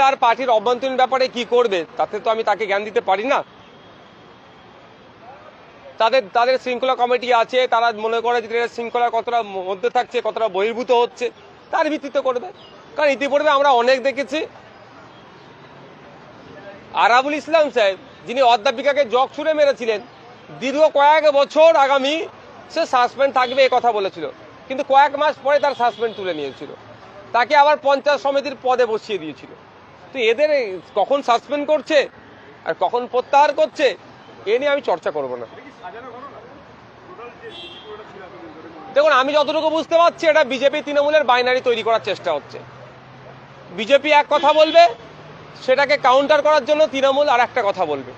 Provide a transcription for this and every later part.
তার পার্টির অভ্যন্তরীণ ব্যাপারে কি করবে তাতে তো আমি তাকে জ্ঞান দিতে পারি না। তাদের শৃঙ্খলা কমিটি আছে, তারা মনে করে যে শৃঙ্খলা কতটা মধ্যে থাকছে, কতটা বহির্ভূত হচ্ছে, তার ভিত্তিতে করবে। কারণ ইতিপূর্বে আমরা অনেক দেখেছি আরাবুল ইসলাম সাহেব, যিনি অধ্যাপিকাকে জগ ছুড়ে মেরেছিলেন, দীর্ঘ কয়েক বছর আগামী সে সাসপেন্ড থাকবে এ কথা বলেছিল, কিন্তু কয়েক মাস পরে তার সাসপেন্ড তুলে নিয়েছিল, তাকে আবার পঞ্চায়েত সমিতির পদে বসিয়ে দিয়েছিল। তো এদের কখন সাসপেন্ড করছে আর কখন প্রত্যাহার করছে এ নিয়ে আমি চর্চা করব না। দেখুন, আমি যতটুকু বুঝতে পারছি এটা বিজেপি তৃণমূলের বাইনারি তৈরি করার চেষ্টা হচ্ছে। বিজেপি এক কথা বলবে, সেটাকে কাউন্টার করার জন্য তৃণমূল আর একটা কথা বলবে।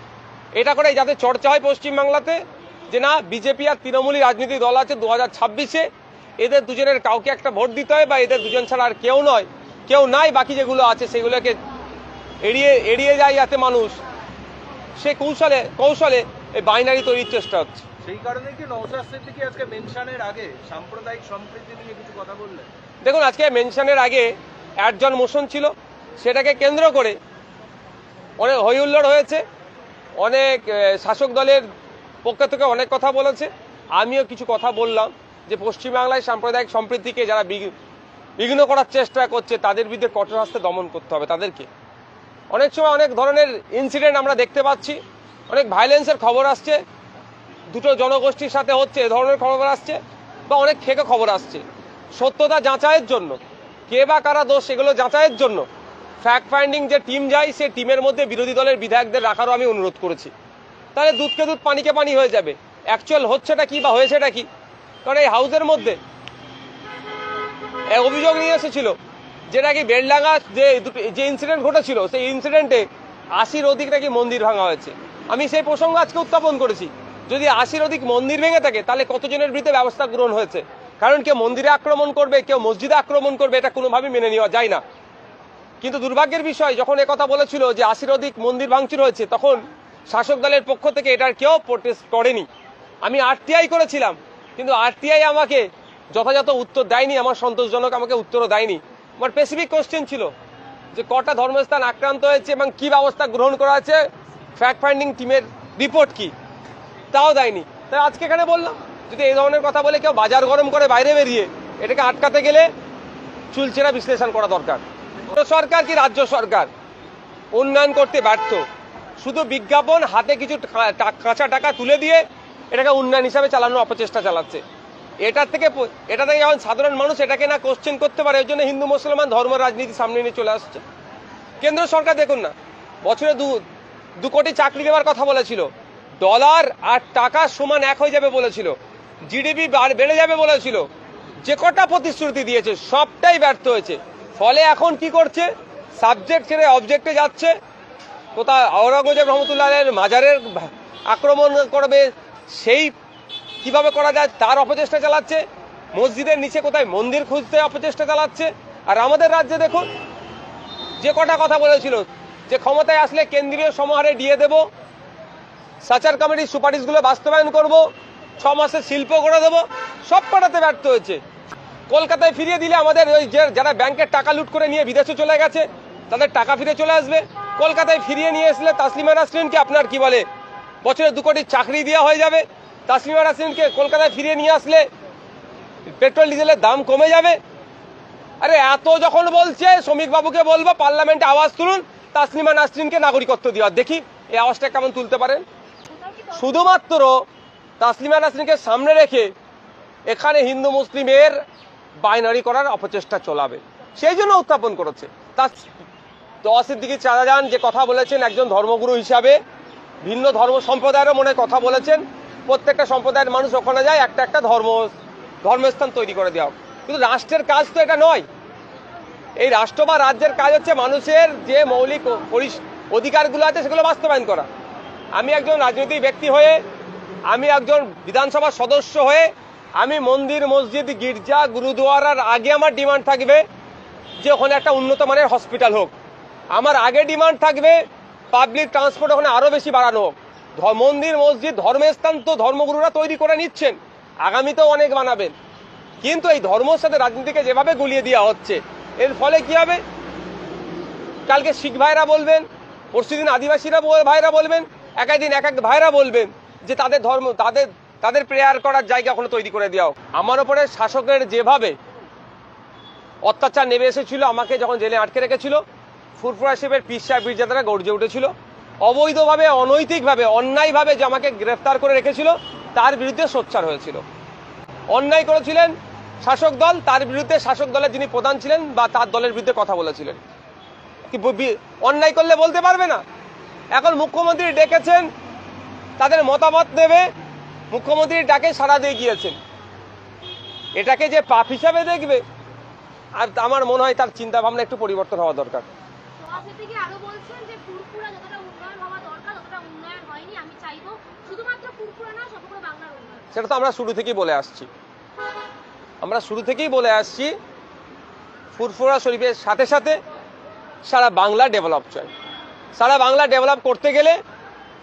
এটা করে যাতে চর্চা হয় পশ্চিমবাংলাতে যে না, বিজেপি আর তৃণমূলই রাজনৈতিক দল আছে, 2026-এ এদের দুজনের কাউকে একটা ভোট দিতে হয়, বা এদের দুজন ছাড়া আর কেউ নাই, বাকি যেগুলো আছে সেগুলোকে এড়িয়ে যায় যাতে মানুষ, সে কৌশলে এই বাইনারি তৈরির চেষ্টা হচ্ছে। সেই কারণে কি নওশাদ সিদ্দিকী আজকে মেনশনের আগে সাম্প্রদায়িক সম্প্রীতি নিয়ে কিছু কথা বললেন? দেখুন, আজকে মেনশনের আগে অ্যাডজন মোশন ছিল, সেটাকে কেন্দ্র করে অনেক হইহুল্লোড় হয়েছে, অনেক শাসক দলের পক্ষ থেকে অনেক কথা বলেছে, আমিও কিছু কথা বললাম যে পশ্চিমবাংলায় সাম্প্রদায়িক সম্প্রীতিকে যারা বিঘ্ন করার চেষ্টা করছে তাদের বিরুদ্ধে কঠোর হস্তে দমন করতে হবে তাদেরকে। অনেক সময় অনেক ধরনের ইনসিডেন্ট আমরা দেখতে পাচ্ছি, অনেক ভায়োলেন্সের খবর আসছে, দুটো জনগোষ্ঠীর সাথে হচ্ছে এ ধরনের খবর আসছে, বা অনেক ফেক খবর আসছে। সত্যতা যাচাইয়ের জন্য, কে বা কারা দোষ সেগুলো যাচাইয়ের জন্য ফ্যাক্ট ফাইন্ডিং যে টিম যায়, সেই টিমের মধ্যে বিরোধী দলের বিধায়কদের রাখারও আমি অনুরোধ করেছি। তাহলে দুধকে দুধ পানিকে পানি হয়ে যাবে, অ্যাকচুয়াল হচ্ছেটা কি বা হয়েছেটা কি। কারণ এই হাউসের মধ্যে অভিযোগ নিয়ে এসেছিল যেটা কি বেলডাঙ্গা যে ইনসিডেন্ট ঘটেছিল, সেই ইনসিডেন্টে 80-র অধিক নাকি মন্দির ভাঙা হয়েছে। আমি সেই প্রসঙ্গ আজকে উত্থাপন করেছি, যদি 80-র অধিক মন্দির ভেঙে থাকে তাহলে কতজনের বিরুদ্ধে ব্যবস্থা গ্রহণ হয়েছে। কারণ কেউ মন্দিরে আক্রমণ করবে, কেউ মসজিদে আক্রমণ করবে, এটা কোনোভাবেই মেনে নেওয়া যায় না। কিন্তু দুর্ভাগ্যের বিষয়, যখন একথা বলেছিল যে 80-র অধিক মন্দির ভাঙচুর হয়েছে, তখন শাসক দলের পক্ষ থেকে এটার কেউ প্রোটেস্ট করেনি। আমি আরটিআই করেছিলাম, কিন্তু আরটিআই আমাকে যথাযথ উত্তর দেয়নি, আমার সন্তোষজনক আমাকে উত্তরও দেয়নি। আমার স্পেসিফিক কোশ্চেন ছিল যে কটা ধর্মস্থান আক্রান্ত হয়েছে এবং কি ব্যবস্থা গ্রহণ করা আছে, ফ্যাক্ট ফাইন্ডিং টিমের রিপোর্ট কি, তাও দেয়নি। তাই আজকে এখানে বললাম, যদি এই ধরনের কথা বলে কেউ বাজার গরম করে বাইরে বেরিয়ে, এটাকে আটকাতে গেলে চুলচেরা বিশ্লেষণ করা দরকার। সরকার কি রাজ্য সরকার উন্নয়ন করতে ব্যর্থ, শুধু বিজ্ঞাপন হাতে কিছু কাঁচা টাকা তুলে দিয়ে এটাকে উন্নয়ন হিসাবে চালানোর অপচেষ্টা চালাচ্ছে। এটা থেকে যখন সাধারণ মানুষ এটাকে না কোশ্চেন করতে পারে, ওই জন্য হিন্দু মুসলমান ধর্ম রাজনীতি সামনে নিয়ে চলে আসছে। কেন্দ্র সরকার দেখুন না, বছরে 2 কোটি চাকরি দেওয়ার কথা বলেছিল, ডলার আর টাকা সমান 1 হয়ে যাবে বলেছিল, জিডিপি বেড়ে যাবে বলেছিল, যে কটা প্রতিশ্রুতি দিয়েছে সবটাই ব্যর্থ হয়েছে। ফলে এখন কি করছে, সাবজেক্ট ছেড়ে অবজেক্টে যাচ্ছে। কোথাও আওরঙ্গজেব রহমতুল্লাহের মাজারের আক্রমণ করবে, সেই কিভাবে করা যায় তার অপচেষ্টা চালাচ্ছে, মসজিদের নিচে কোথায় মন্দির খুঁজতে অপচেষ্টা চালাচ্ছে। আর আমাদের রাজ্যে দেখুন, যে কটা কথা বলেছিল যে ক্ষমতায় আসলে কেন্দ্রীয় সমাহারে দিয়ে দেব, সাচার কমিটির সুপারিশগুলো বাস্তবায়ন করব, 6 মাসে শিল্প করে দেবো, সব কটাতে ব্যর্থ হয়েছে। কলকাতায় ফিরিয়ে দিলে আমাদের ওই যারা ব্যাংকের টাকা লুট করে নিয়ে বিদেশে চলে গেছে তাদের টাকা ফিরে চলে আসবে। কলকাতায় ফিরিয়ে নিয়ে আসলে তাসলিমা নাসরিনকে আপনার কি বলে বছরে 2 কোটি চাকরি দেওয়া হয়ে যাবে। তাসলিমা নাসরিনকে কলকাতায় ফিরিয়ে নিয়ে আসলে পেট্রোল ডিজেলের দাম কমে যাবে। আরে এত যখন বলছে, শ্রমিক বাবুকে বলবো পার্লামেন্টে আওয়াজ তুলুন তাসলিমা নাসরিনকে নাগরিকত্ব দেওয়া, দেখি এই আওয়াজটা কেমন তুলতে পারেন। শুধুমাত্র তাসলিমা নাসরিনকে সামনে রেখে এখানে হিন্দু মুসলিমের বাইনারি করার অপচেষ্টা চলাবে, সেই জন্য উত্থাপন করেছে। নওশাদ সিদ্দিকী চাচাজান যে কথা বলেছেন একজন ধর্মগুরু হিসাবে, ভিন্ন ধর্ম সম্প্রদায়েরও মনে কথা বলেছেন, প্রত্যেকটা সম্প্রদায়ের মানুষ ওখানে যায়, একটা ধর্মস্থান তৈরি করে দেওয়া। কিন্তু রাষ্ট্রের কাজ তো এটা নয়। এই রাষ্ট্র বা রাজ্যের কাজ হচ্ছে মানুষের যে মৌলিক অধিকারগুলো আছে সেগুলো বাস্তবায়ন করা। আমি একজন রাজনৈতিক ব্যক্তি হয়ে, আমি একজন বিধানসভার সদস্য হয়ে, আমি মন্দির মসজিদ গির্জা গুরুদুয়ারার আগে আমার ডিমান্ড থাকবে যে ওখানে একটা উন্নত মানের হসপিটাল হোক। আমার আগে ডিমান্ড থাকবে পাবলিক ট্রান্সপোর্ট ওখানে আরো বেশি বাড়ানো হোক। মন্দির মসজিদ ধর্মস্থান তো ধর্মগুরুরা তৈরি করে নিচ্ছেন, আগামীতেও অনেক বানাবেন। কিন্তু এই ধর্মের সাথে রাজনীতিকে যেভাবে গুলিয়ে দেওয়া হচ্ছে, এর ফলে কি হবে, কালকে শিখ ভাইরা বলবেন, পরশুদিন আদিবাসীরা ভাইরা বলবেন, এক একদিন এক এক ভাইরা বলবেন যে তাদের ধর্ম, তাদের প্রেয়ার করার জায়গা ওখানে তৈরি করে দেওয়া। আমার ওপরে শাসকের যেভাবে অত্যাচার নেমে এসেছিল, আমাকে যখন জেলে আটকে রেখেছিল, ফুরফুরা সাহেবের পীর সাহেব পীরজাদারা গর্জে উঠেছিল। অবৈধভাবে, অনৈতিকভাবে, অন্যায়ভাবে যে আমাকে গ্রেফতার করে রেখেছিল, তার বিরুদ্ধে সোচ্চার হয়েছিল। অন্যায় করেছিলেন শাসক দল, তার বিরুদ্ধে শাসক দলের যিনি প্রধান ছিলেন বা তার দলের বিরুদ্ধে কথা বলেছিলেন। অন্যায় করলে বলতে পারবে না। এখন মুখ্যমন্ত্রী ডেকেছেন, তাদের মতামত নেবে, মুখ্যমন্ত্রীর ডাকে সাড়া দিয়ে গিয়েছেন। এটাকে যে পাপ হিসাবে দেখবে, আর আমার মনে হয় তার চিন্তা ভাবনা একটু পরিবর্তন হওয়া দরকার। সেটা তো আমরা শুরু থেকেই বলে আসছি, ফুরফুরা শরীফের সাথে সাথে সারা বাংলা ডেভেলপ চাই। সারা বাংলা ডেভেলপ করতে গেলে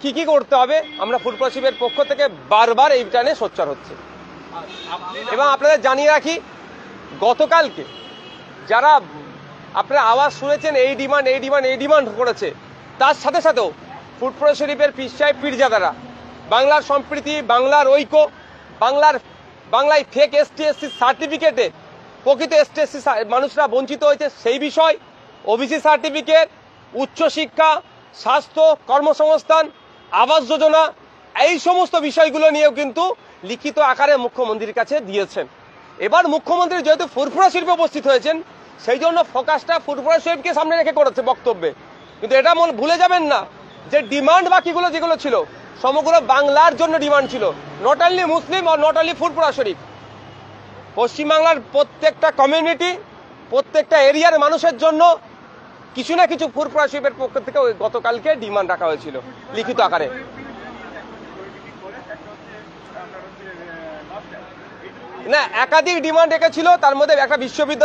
কি কি করতে হবে, আমরা ফুরফুরা শরীফের পক্ষ থেকে বারবার এই টানে সোচ্চার হচ্ছে। এবং আপনাদের জানিয়ে রাখি, গতকালকে যারা আপনারা আওয়াজ শুনেছেন এই ডিমান্ড করেছে, তার সাথে সাথেও ফুরফুরা শরীফের পীর সাহেব পীরজাদারা বাংলার সম্প্রীতি, বাংলার ঐক্য, বাংলায় ফেক ST/SC সার্টিফিকেটে প্রকৃত ST/SC মানুষরা বঞ্চিত হয়েছে সেই বিষয়, ওবিসি সার্টিফিকেট, উচ্চশিক্ষা, স্বাস্থ্য, কর্মসংস্থান, আবাস যোজনা, এই সমস্ত বিষয়গুলো নিয়েও কিন্তু লিখিত আকারে মুখ্যমন্ত্রীর কাছে দিয়েছেন। এবার মুখ্যমন্ত্রী যেহেতু ফুরফুরা শরীফে উপস্থিত হয়েছেন, সেই জন্য ফোকাসটা ফুরফুরা শরীফকে সামনে রেখে করেছে বক্তব্যে। কিন্তু এটা ভুলে যাবেন না যে ডিমান্ড বাকিগুলো যেগুলো ছিল, সমগ্র বাংলার জন্য ডিমান্ড ছিল, নট অনলি মুসলিম আর নট অনলি ফুরফুরা শরীফ। পশ্চিমবাংলার প্রত্যেকটা কমিউনিটি, প্রত্যেকটা এরিয়ার মানুষের জন্য কিছু না কিছু ফুরফুরা শরীফের পক্ষ থেকে গতকালকে ডিমান্ড রাখা হয়েছিল লিখিত আকারে। না, একাধিক ডিমান্ড রেখেছিল, তার মধ্যে একটা বিশ্ববিদ্যালয়